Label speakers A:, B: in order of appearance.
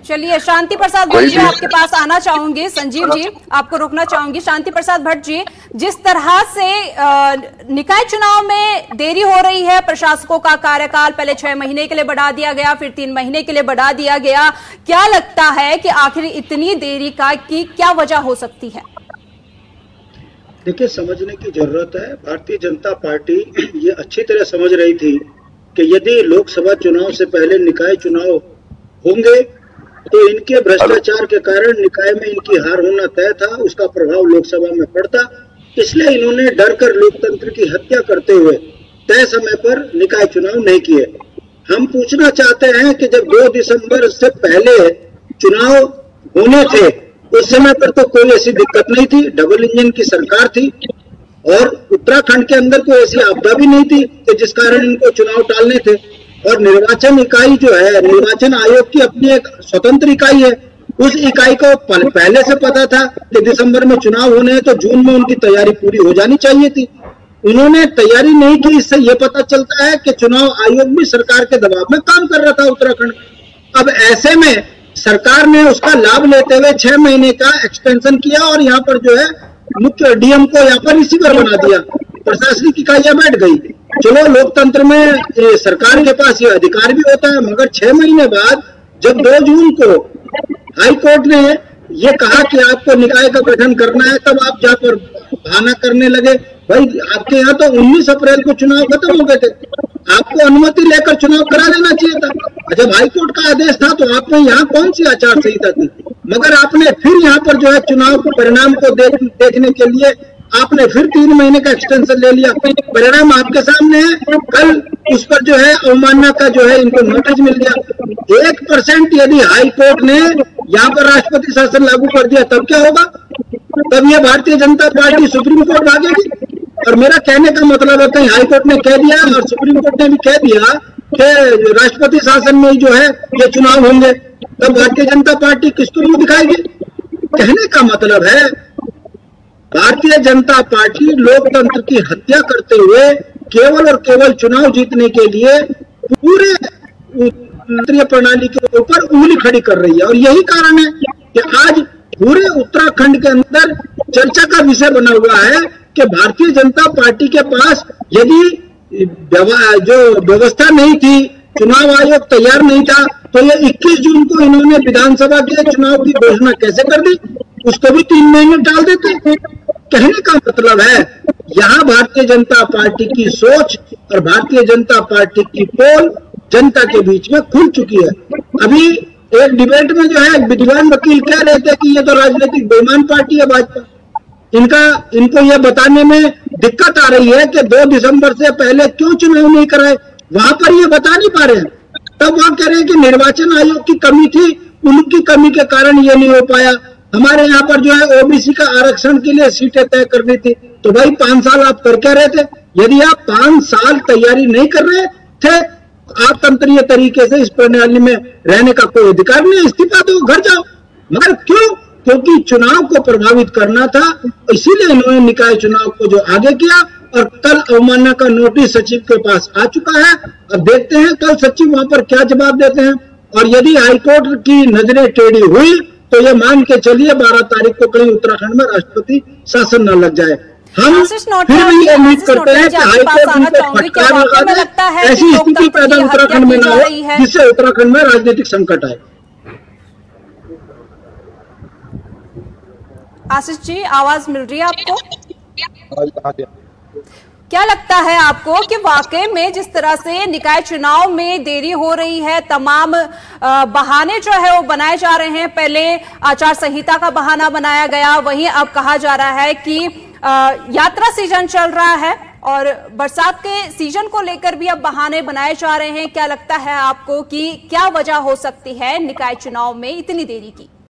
A: चलिए, शांति प्रसाद भट्ट जी आपके पास आना चाहूंगी। संजीव जी आपको रोकना चाहूंगी। शांति प्रसाद भट्ट जी, जिस तरह से निकाय चुनाव में देरी हो रही है, प्रशासकों का कार्यकाल पहले 6 महीने के लिए बढ़ा दिया गया, फिर 3 महीने के लिए बढ़ा दिया गया, क्या लगता है कि आखिर इतनी देरी का की क्या वजह हो सकती है?
B: देखिए, समझने की जरूरत है। भारतीय जनता पार्टी ये अच्छी तरह समझ रही थी कि यदि लोकसभा चुनाव से पहले निकाय चुनाव होंगे तो इनके भ्रष्टाचार के कारण निकाय में इनकी हार होना तय था, उसका प्रभाव लोकसभा में पड़ता। इसलिए इन्होंने डर कर लोकतंत्र की हत्या करते हुए तय समय पर निकाय चुनाव नहीं किए। हम पूछना चाहते हैं कि जब 2 दिसंबर से पहले चुनाव होने थे उस समय पर तो कोई ऐसी दिक्कत नहीं थी, डबल इंजन की सरकार थी और उत्तराखंड के अंदर कोई ऐसी आपदा भी नहीं थी कि जिस कारण इनको चुनाव टालने थे। और निर्वाचन इकाई जो है, निर्वाचन आयोग की अपनी एक स्वतंत्र इकाई है। उस इकाई को पहले से पता था कि दिसंबर में चुनाव होने हैं तो जून में उनकी तैयारी पूरी हो जानी चाहिए थी। उन्होंने तैयारी नहीं की। इससे यह पता चलता है कि चुनाव आयोग भी सरकार के दबाव में काम कर रहा था उत्तराखंड। अब ऐसे में सरकार ने उसका लाभ लेते हुए 6 महीने का एक्सटेंशन किया और यहाँ पर जो है मुख्य डीएम को यहाँ पर रिसीवर बना दिया, प्रशासनिक इकाइयां बैठ गई। चलो, लोकतंत्र में सरकार के पास ये अधिकार भी होता है, मगर 6 महीने बाद जब 2 जून को हाई कोर्ट ने ये कहा कि आपको निकाय का गठन करना है, तब आप जहाँ पर बहाना करने लगे। भाई, आपके यहाँ तो 19 अप्रैल को चुनाव खत्म हो गए थे, आपको अनुमति लेकर चुनाव करा लेना चाहिए था। जब हाईकोर्ट का आदेश था तो आपने यहाँ कौन सी आचार संहिता थी? मगर आपने फिर यहाँ पर जो है चुनाव के परिणाम को देखने के लिए आपने फिर 3 महीने का एक्सटेंशन ले लिया। परिणाम आपके सामने है। कल उस पर जो है अवमानना का जो है इनको नोटिस मिल गया। 1% यदि हाई कोर्ट ने यहाँ पर राष्ट्रपति शासन लागू कर दिया तब क्या होगा? तब ये Bharatiya Janata party supreme court भागेगी। और मेरा कहने का मतलब है, कहीं हाई कोर्ट ने कह दिया और सुप्रीम कोर्ट ने भी कह दिया कि राष्ट्रपति शासन में ही जो है ये चुनाव होंगे, तब भारतीय जनता पार्टी किसको मुंह दिखाएगी? कहने का मतलब है, भारतीय जनता पार्टी लोकतंत्र की हत्या करते हुए केवल और केवल चुनाव जीतने के लिए पूरे तंत्रीय प्रणाली के ऊपर उंगली खड़ी कर रही है। और यही कारण है कि आज पूरे उत्तराखंड के अंदर चर्चा का विषय बना हुआ है कि भारतीय जनता पार्टी के पास यदि जो व्यवस्था नहीं थी, चुनाव आयोग तैयार नहीं था, तो ये 21 जून को इन्होंने विधानसभा के चुनाव की घोषणा कैसे कर दी? उसको भी 3 महीने डाल देते। कहने का मतलब है, यहाँ भारतीय जनता पार्टी की सोच और भारतीय जनता पार्टी की पोल जनता के बीच में खुल चुकी है। अभी एक डिबेट में जो है विद्वान वकील कह रहे थे कि ये तो राजनीतिक बेईमान पार्टी है भाजपा। इनको ये बताने में दिक्कत आ रही है कि 2 दिसंबर से पहले क्यों चुनाव नहीं कराए, वहां पर ये बता नहीं पा रहे हैं। तब वहां कह रहे हैं कि निर्वाचन आयोग की कमी थी, उनकी कमी के कारण ये नहीं हो पाया। हमारे यहाँ पर जो है ओबीसी का आरक्षण के लिए सीटें तय करनी थी, तो भाई 5 साल आप कर क्या रहे थे? यदि आप 5 साल तैयारी नहीं कर रहे थे, आप तंत्रीय तरीके से इस प्रणाली में रहने का कोई अधिकार नहीं, इस्तीफा दो, घर जाओ। मगर क्यों? क्योंकि चुनाव को प्रभावित करना था, इसीलिए इन्होंने निकाय चुनाव को जो आगे किया। और कल अवमानना का नोटिस सचिव के पास आ चुका है। अब देखते हैं कल सचिव वहां पर क्या जवाब देते हैं। और यदि हाईकोर्ट की नजरें टेढ़ी हुई तो ये मान के चलिए 12 तारीख को कहीं उत्तराखंड में राष्ट्रपति शासन न लग जाए। हम फिर भी ये उम्मीद करते हैं कि हाईकोर्ट उनको फटकार लगा दे, ऐसी स्थिति पैदा उत्तराखंड में न हो जिससे उत्तराखंड में राजनीतिक संकट आए।
A: आशीष जी, आवाज मिल रही है आपको? क्या लगता है आपको कि वाकई में जिस तरह से निकाय चुनाव में देरी हो रही है, तमाम बहाने जो है वो बनाए जा रहे हैं? पहले आचार संहिता का बहाना बनाया गया, वहीं अब कहा जा रहा है कि यात्रा सीजन चल रहा है और बरसात के सीजन को लेकर भी अब बहाने बनाए जा रहे हैं। क्या लगता है आपको कि क्या वजह हो सकती है निकाय चुनाव में इतनी देरी की?